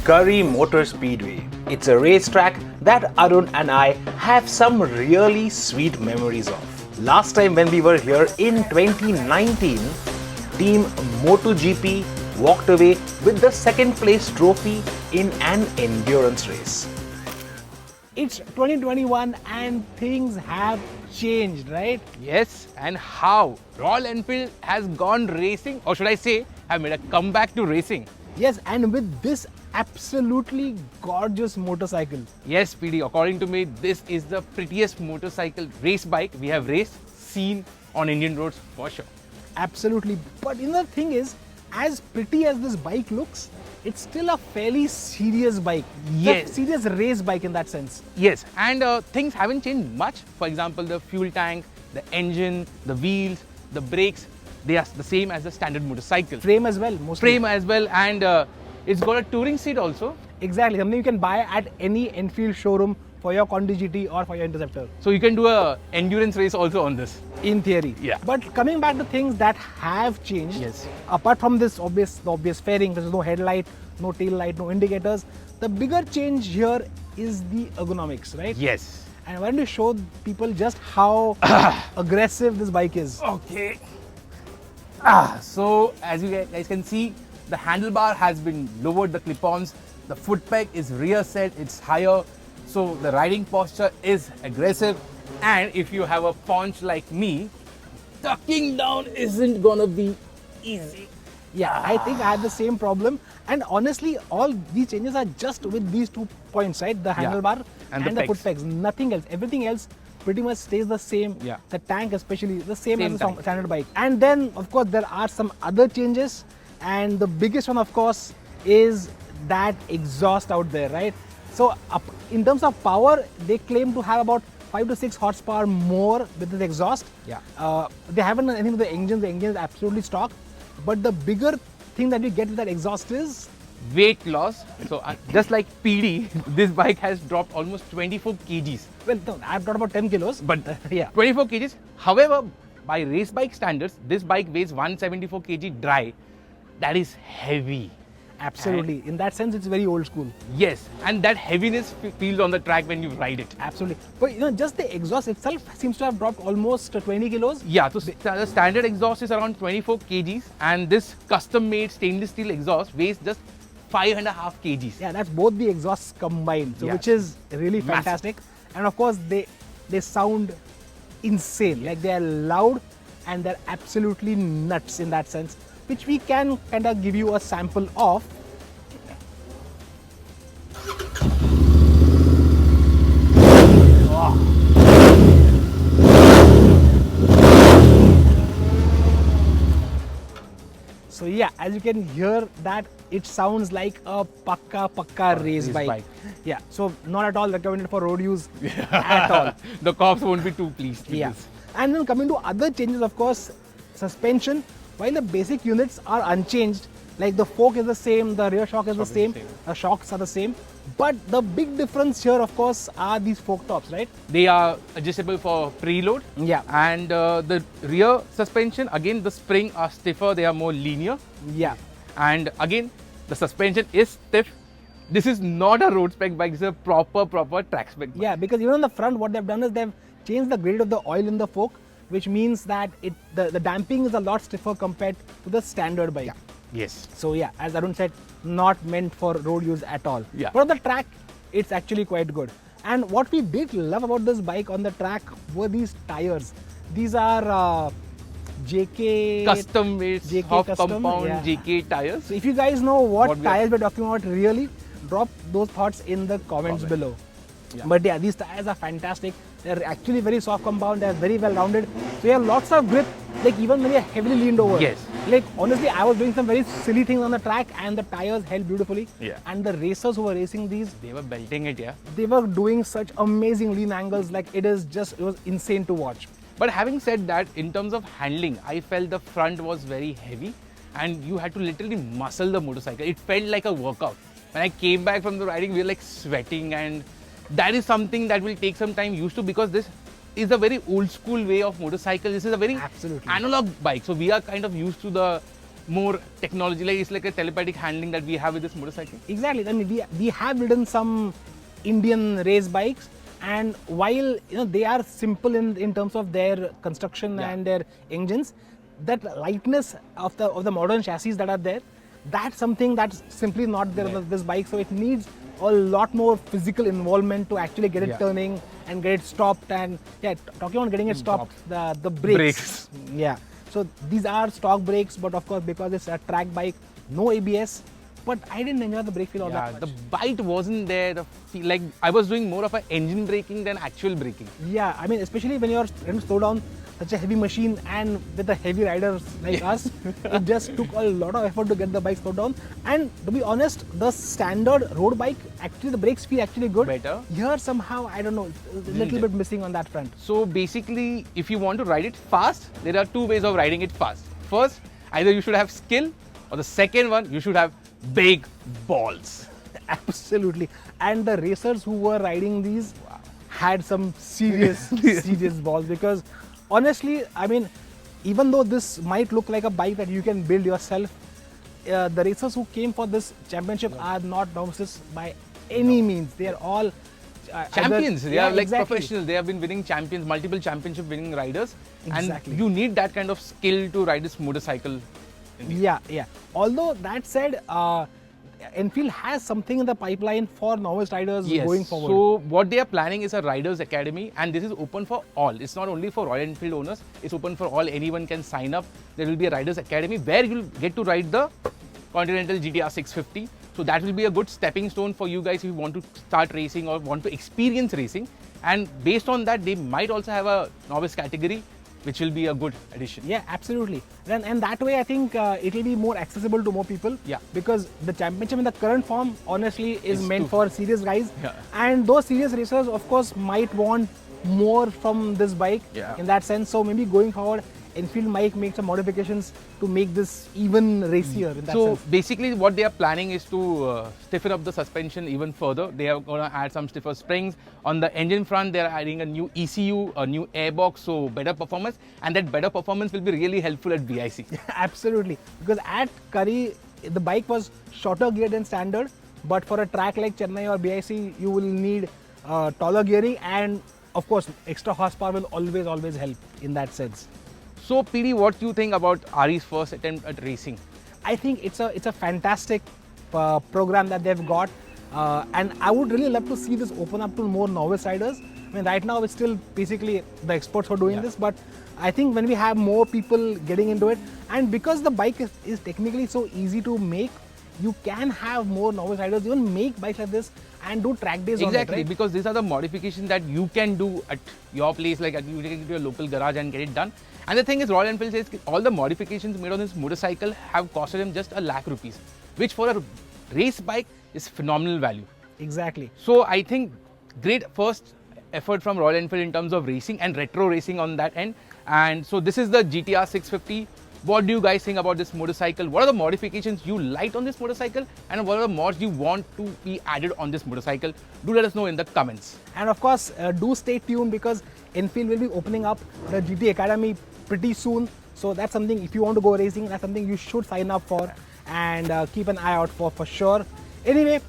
Kari Motor Speedway. It's a racetrack that Arun and I have some really sweet memories of. Last time when we were here in 2019, Team MotoGP walked away with the second place trophy in an endurance race. It's 2021 and things have changed, right? Yes, and how? Royal Enfield has gone racing, or should I say, have made a comeback to racing. Yes, and with this absolutely gorgeous motorcycle. Yes, PD, according to me, this is the prettiest motorcycle race bike we have seen on Indian roads for sure. Absolutely. But you know, the thing is, as pretty as this bike looks, it's still a fairly serious bike. Yes. A serious race bike in that sense. Yes, and things haven't changed much. For example, the fuel tank, the engine, the wheels, the brakes, they are the same as the standard motorcycle. Frame as well, mostly. Frame as well, and it's got a touring seat also. Exactly, something you can buy at any Enfield showroom for your Continental GT or for your Interceptor. So you can do a endurance race also on this. In theory. Yeah. But coming back to things that have changed, Yes. apart from this obvious fairing, there's no headlight, no tail light, no indicators, the bigger change here is the ergonomics, right? Yes. And I wanted to show people just how aggressive this bike is. Okay. So as you guys can see, the handlebar has been lowered, the clip-ons, the foot peg is rear set, it's higher, so the riding posture is aggressive, and if you have a paunch like me, tucking down isn't gonna be easy. Yeah, I think I had the same problem. And honestly, all these changes are just with these 2 points, right? The handlebar And and the the foot pegs. pegs. Nothing else. Everything else pretty much stays the same. Yeah. The tank especially, the same Same as the tank. standard bike. And then, of course, there are some other changes. And the biggest one, of course, is that exhaust out there, right? So in terms of power, they claim to have about 5 to 6 horsepower more with the exhaust. Yeah. They haven't done anything with the engine. The engine is absolutely stock. But the bigger thing that you get with that exhaust is Weight loss. So just like PD, this bike has dropped almost 24 kgs. well, no, I've got about 10 kilos. But yeah, 24 kgs. However, by race bike standards, this bike weighs 174 kg dry. That is heavy. absolutely. In that sense, it's very old school. Yes, and that heaviness feels on the track when you ride it. Absolutely. But you know, just the exhaust itself seems to have dropped almost 20 kilos. Yeah, so the standard exhaust is around 24 kgs, and this custom-made stainless steel exhaust weighs just 5.5 kgs. Yeah, that's both the exhausts combined, so Yeah. which is really Massive. fantastic. And of course, they sound insane. Like they are loud and they're absolutely nuts in that sense, which we can kind of give you a sample of. So yeah, as you can hear that, it sounds like a pakka race bike. Yeah, so not at all recommended for road use at all. The cops won't be too pleased with Yeah. this. And then coming to other changes, of course, suspension, while the basic units are unchanged, like the fork is the same, the rear shock is the same, the shocks are the same. But the big difference here, of course, are these fork tops, right? They are adjustable for preload. Yeah. And the rear suspension, again, the spring are stiffer, they are more linear. Yeah. And again, the suspension is stiff. This is not a road spec bike, this is a proper track spec bike. Yeah, because even on the front, what they've done is they've changed the grade of the oil in the fork, which means that the damping is a lot stiffer compared to the standard bike. Yes. So yeah, as Arun said, not meant for road use at all. Yeah. But on the track, it's actually quite good. And what we did love about this bike on the track were these tires. These are JK Custom made JK soft custom, compound yeah. JK tires. So if you guys know what What we are- tires we're talking about really, drop those thoughts in the comments below. Yeah. But yeah, these tires are fantastic. They're actually very soft compound, they're very well rounded. So you have lots of grip, like even when you're heavily leaned over. Yes. Like honestly, I was doing some very silly things on the track and the tires held beautifully. Yeah. And the racers who were racing these, They were belting it, yeah. they were doing such amazing lean angles, like it was insane to watch. But having said that, in terms of handling, I felt the front was very heavy and you had to literally muscle the motorcycle. It felt like a workout. When I came back from the riding, we were like sweating, and that is something that will take some time used to, because this is a very old school way of motorcycle. This is a very Absolutely. analog bike. So we are kind of used to the more technology, like it's like a telepathic handling that we have with this motorcycle? Exactly. I mean, we have ridden some Indian race bikes, and while they are simple in terms of their construction and their engines, that lightness of the modern chassis that are there, that's something that's simply not there on this bike. So it needs a lot more physical involvement to actually get it turning and get it stopped. And talking about getting it stopped, the brakes. Yeah. So these are stock brakes, but of course because it's a track bike, no ABS. But I didn't enjoy the brake feel all that much. The bite wasn't there. The feel, like I was doing more of an engine braking than actual braking. Yeah, I mean, especially when you're trying to slow down such a heavy machine and with the heavy riders like us, it just took a lot of effort to get the bike slowed down. And to be honest, the standard road bike, actually the brakes feel actually good. Better. Here somehow, I don't know, a little bit missing on that front. So basically, if you want to ride it fast, there are two ways of riding it fast. First, either you should have skill, or the second one, you should have big balls. Absolutely. And the racers who were riding these had some serious, serious balls, because honestly, I mean, even though this might look like a bike that you can build yourself, the racers who came for this championship are not novices by any means. They are all champions. They are like exactly. professionals. They have been winning champions, multiple championship winning riders. Exactly. And you need that kind of skill to ride this motorcycle. Yeah. Although that said, Enfield has something in the pipeline for novice riders going forward. So what they are planning is a riders academy, and this is open for all. It's not only for Royal Enfield owners. It's open for all. Anyone can sign up. There will be a riders academy where you'll get to ride the Continental GT-R650. So that will be a good stepping stone for you guys if you want to start racing or want to experience racing. And based on that, they might also have a novice category, which will be a good addition. Yeah, absolutely. And that way, I think it will be more accessible to more people. Yeah. Because the championship in the current form, honestly, is meant for serious guys. Yeah. And those serious racers, of course, might want more from this bike in that sense. So maybe going forward, Enfield might make some modifications to make this even racier in that So sense. basically what they are planning is to stiffen up the suspension even further. They are going to add some stiffer springs. On the engine front, they are adding a new ECU, a new airbox, so better performance. And that better performance will be really helpful at BIC. Absolutely. Because at Kari, the bike was shorter geared than standard. But for a track like Chennai or BIC, you will need taller gearing. And of course, extra horsepower will always help in that sense. So PD, what do you think about RE's first attempt at racing? I think it's a fantastic program that they've got, and I would really love to see this open up to more novice riders. I mean, right now it's still basically the experts who are doing this, but I think when we have more people getting into it, and because the bike is technically so easy to make, you can have more novice riders even make bikes like this and do track days on it, Exactly, right? because these are the modifications that you can do at your place, like you take it to your local garage and get it done. And the thing is, Royal Enfield says all the modifications made on this motorcycle have costed him just ₹1,00,000, which for a race bike is phenomenal value. Exactly. So I think great first effort from Royal Enfield in terms of racing and retro racing on that end. And so this is the GT-R650. What do you guys think about this motorcycle? What are the modifications you liked on this motorcycle, and what are the mods you want to be added on this motorcycle? Do let us know in the comments. And of course, do stay tuned, because Enfield will be opening up the GT Academy pretty soon. So that's something, if you want to go racing, that's something you should sign up for and keep an eye out for sure. Anyway,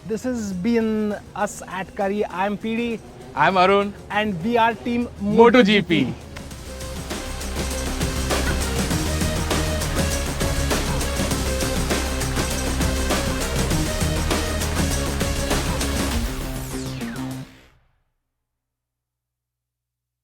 this has been us at Kari. I'm PD. I'm Arun. And we are Team MotoGP.